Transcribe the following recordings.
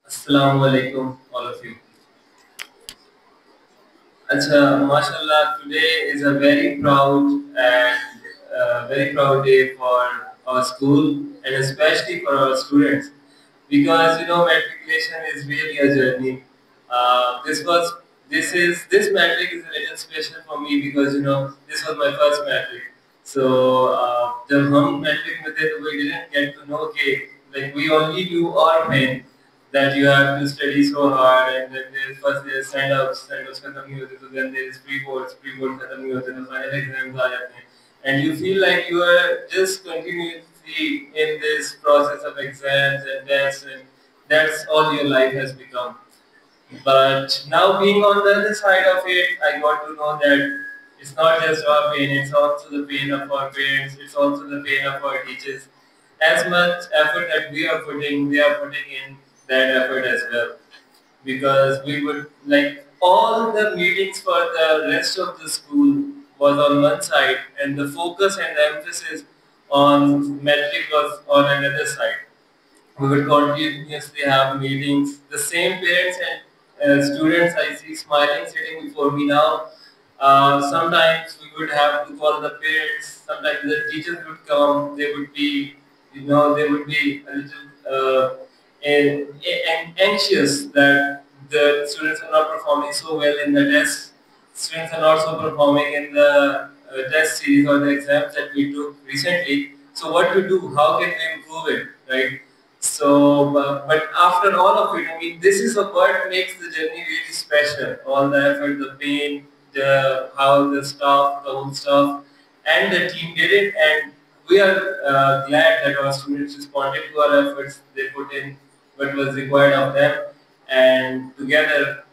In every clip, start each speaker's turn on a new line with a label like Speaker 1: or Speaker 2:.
Speaker 1: Assalamu alaikum, all of you. Acha, mashallah, today is a very proud day for our school and especially for our students because matriculation is really a journey. This was this matric is a little special for me because this was my first matric. So जब हम matric में थे तो we didn't get to know कि like we only knew our pain that you have to study so hard and then there's stand-ups खत्म नहीं होते तो then there is pre-boards खत्म नहीं होते तो final exams आ जाते हैं and you feel like you are just continuously in this process of exams and tests and that's all your life has become. But now being on the other side of it, I got to know that it's not just our pain, it's also the pain of our parents, it's also the pain of our teachers. As much effort that we are putting, they are putting in that effort as well. Because we would like all the meetings for the rest of the school was on one side and the focus and the emphasis on metric was on another side. We would continuously have meetings. The same parents and students I see smiling sitting before me now. Sometimes we would have to call the parents. Sometimes the teachers would come. They would be, they would be a little anxious that the students are not performing so well in the tests. Students are not so performing in the test series or the exams that we took recently. So what to do? How can we improve it? Right? So, but after all of it, I mean, this is what makes the journey really special. All the effort, the pain, the how the staff, the whole staff, and the team did it, and we are glad that our students responded to our efforts. They put in what was required of them, and together,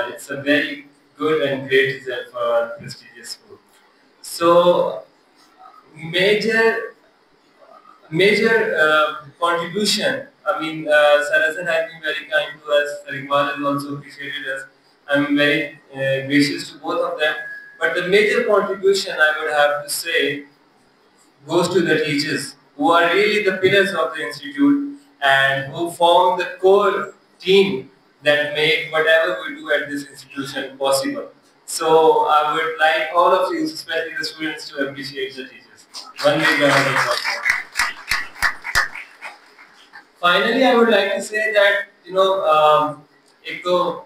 Speaker 1: it's a very good and great result for our prestigious school. So, major major contribution. I mean, Sarasan has been very kind to us. Iqbal has also appreciated us. I'm very gracious to both of them. But the major contribution I would have to say goes to the teachers who are really the pillars of the institute and who form the core team that make whatever we do at this institution possible. So I would like all of you, especially the students, to appreciate the teachers. One big round of applause. Finally, I would like to say that एक तो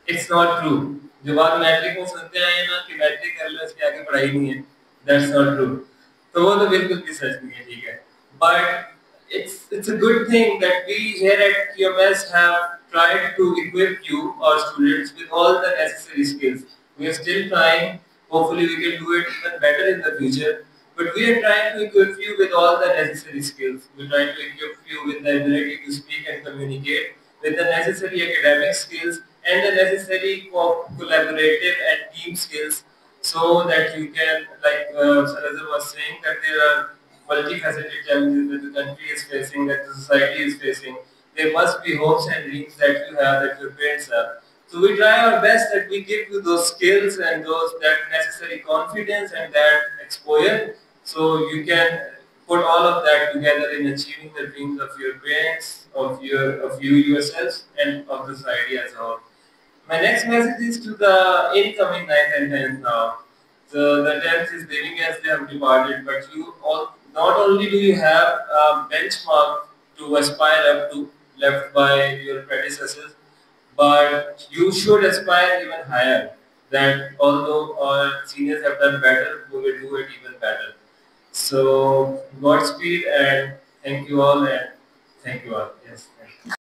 Speaker 1: it's not true. जो बात matric में सुनते आए हैं ना कि मैट्रिक कर लो इसके आगे पढ़ाई नहीं है, that's not true. तो वो तो बिल्कुल भी सच नहीं है, ठीक है. But it's a good thing that we here at QMS have tried to equip you, our students, with all the necessary skills. We are still trying. Hopefully, we can do it even better in the future. But we are trying to equip you with all the necessary skills. We're trying to equip you with the ability to speak and communicate, with the necessary academic skills and the necessary collaborative and team skills so that you can, like Sarazar was saying, that there are multifaceted challenges that the country is facing, that the society is facing. There must be hopes and dreams that you have, that your parents have. So we try our best that we give you those skills and those that necessary confidence and that exposure, so you can put all of that together in achieving the dreams of your parents, of you yourselves, and of the society as a whole. My next message is to the incoming 9th and 10th now. The 10th is living as they have departed, but you all, not only do you have a benchmark to aspire up to left by your predecessors, but you should aspire even higher. That although our seniors have done better, we will do it even better. So Godspeed and thank you all and thank you all. Yes. Thank you.